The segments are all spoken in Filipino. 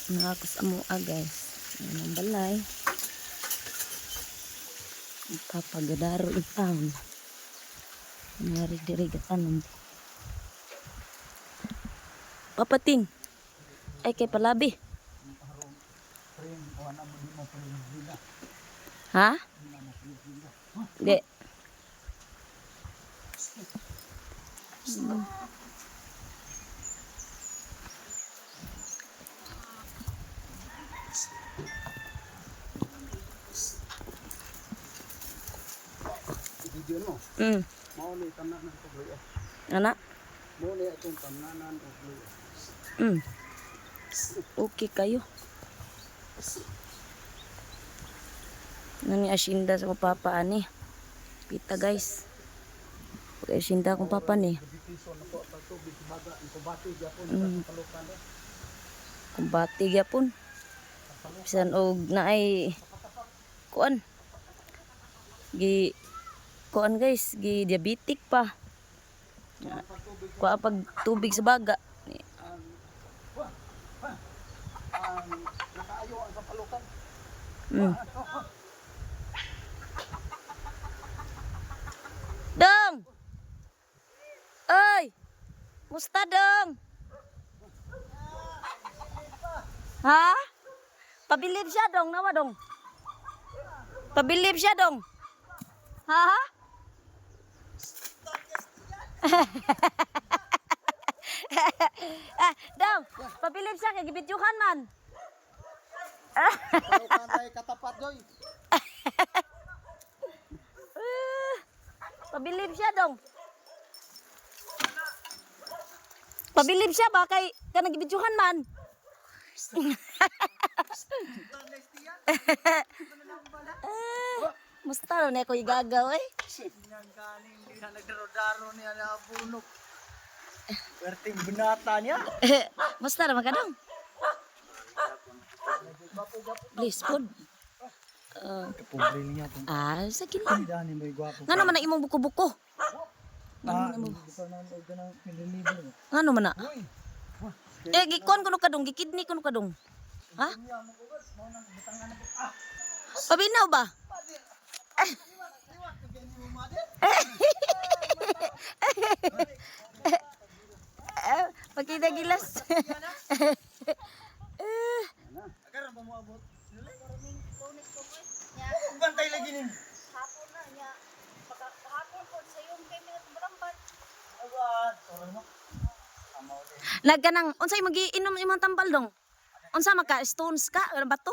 Nakakos amo guys. Ayan ang balay. Papagadaro itaon. Nangyari diri gatanon. Papating. Ay kay palabi. Ha? Di. Video no. Mao ni tananan ko bro. Ana? Mao ni atong tananan og bro. Okay kayo. Nani asinda sa kong papa ani. Pita guys. Pag asinda akong papa ni. Kumbati gyapon. Bisan og naay kuan. Kuan guys, diabetic pa. Kuha pag tubig sa baga. Nakaayo ang kapalukan. Dong! Oy! Musta dong? Ha? Pabilib siya dong, nawa dong. Pabilib siya dong. Ha? Dong, pabilib siya kay gibidyuhan man. Palukan tay katapat joy. Pabilib siya dong. Pabilib siya ba kay kanang gibidyuhan man. Musta ro na ko igagaw eh. Nang galing di na nagdaro-daro niya na bunok. Perting binata niya. Musta ra makadong? Please food. Pobre niya tong. Sige. Dani may gwapo. Ngano man na imong buko-buko? Ngano man na? Gikon kuno kadong, gikidney kuno kadong. Ha? Pabinaw ba? Pagkita gilas. Agar ba mo abot? Bantay lagi nin. Hapon na niya. Hapon po sa yung kay minat baramban. Agad, sorry mo. Amaw din. Nagkanang unsay magiinom imong tambal dong? Unsa maka stones ka bato?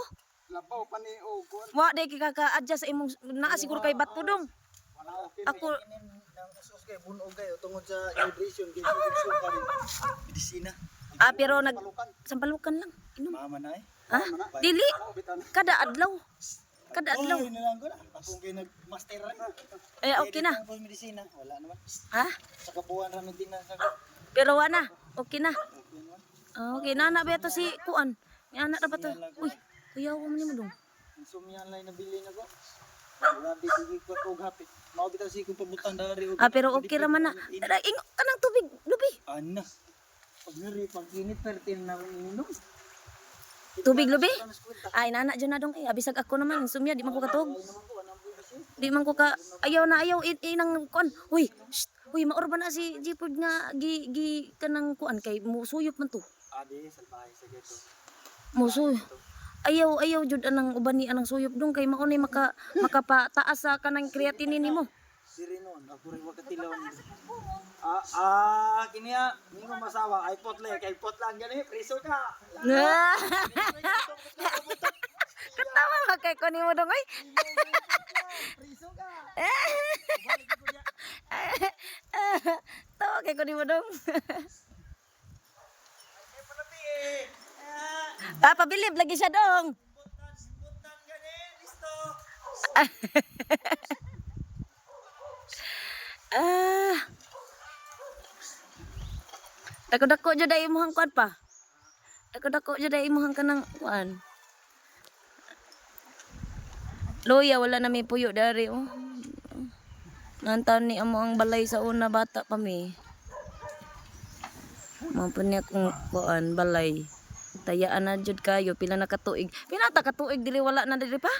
Labaw pa ni Ogon. Wa day kaka-adjust sa imong naa siguro kay bato dong. Ako Nang usos kay bunog kay tungod sa hydration kay sugar medisina. pero sampalukan lang inom. Mama na Ha? Dili kada adlaw. Kada adlaw. Ay, nilang ko na. Akong kay nag-master rin. Okay na. Kaya medisina, wala naman. Ha? Sa kabuuan ramen tingnan sa Pero wala. Okay na. Okay na na beto si kuan. Ni anak na ba to? Uy, kuyaw mo ni mo dong. insomnia lang nabili na ko. Wala di sige ko og hapit. Mao bitaw si kung pabutang dari og. Pero okay ra man na. Ingo kanang tubig, lubi. Ana. Pag nari pag init pertin na inom. Tubig lubi. Ay nana dyan na dong kay abisag ako naman insomnia di man ko katog. Di man ko ka ayaw na ayaw inang kuan. Uy, uy maorba na si Jipod nga gi kanang kuan kay musuyop man to. Adi salbahay sa geto. Musuy. Ayaw jud anang uban ni anang suyop dong kay mao ni makapataas sa kanang creatinine nimo. Diri noon ako rin wakatilaw ni. Kini ningo masawa ay potle kay pot lang gani preso ka. Katawa ba kay ko nimo dong ay. Preso ka. Tawa kay ko nimo dong. Pabilib lagi siya dong. Butan gani listo. Dako-dako jud ay imong kuan pa. Dako-dako jud ay imong kanang kuan. Loya wala na may puyo dari oh. Nantaon ni amo ang balay sa una bata pa mi. Mao pa niya kung kuan balay. Tayaan na jud kayo pila na katuig. Pila ta katuig dili wala na diri pa?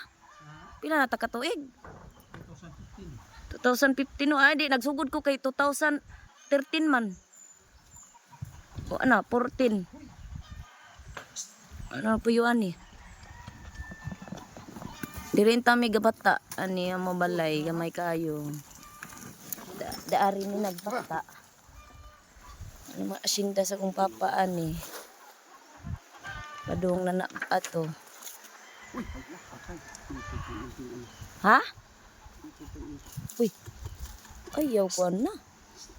Pila na ta katuig? 2015 no ay di nagsugod ko kay 2013 man. O ano, 14. Ano po yun ani? Dirin tami gabata ani ang mabalay gamay kayo. Daari ni nagbata. Ano maasinda sa kong papa ani. Padung na ato. Ha? Uy. Ayaw ko na.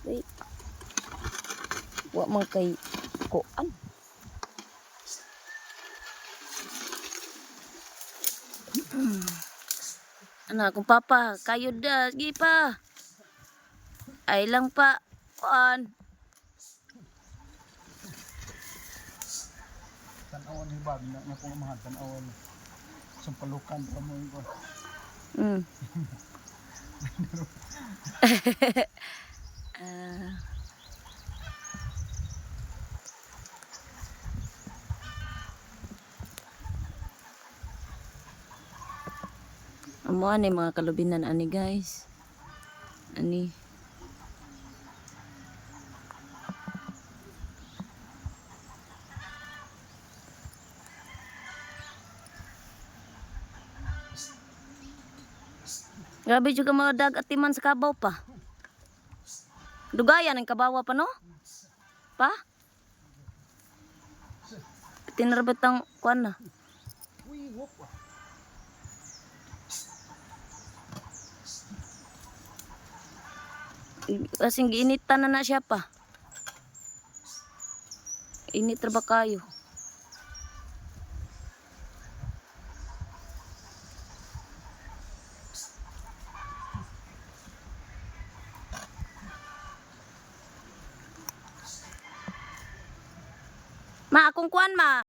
Wait. Wa man kay koan. Ana kung papa, kayo da, sige pa. Ay lang pa. Koan. Tanawan ni Bag na kung mahal tanawan. Sampalukan pa mo ko. Amo ani mga kalubinan ani guys. Ani. Grabe juga mga dag-atiman sa kabaw pa. Dugayan ang kabawa pa no? Pa? Tinarbet ang kuan na. Kasing giinitan na siya pa. Init ra ba kayo? Ma, akong kuan ma.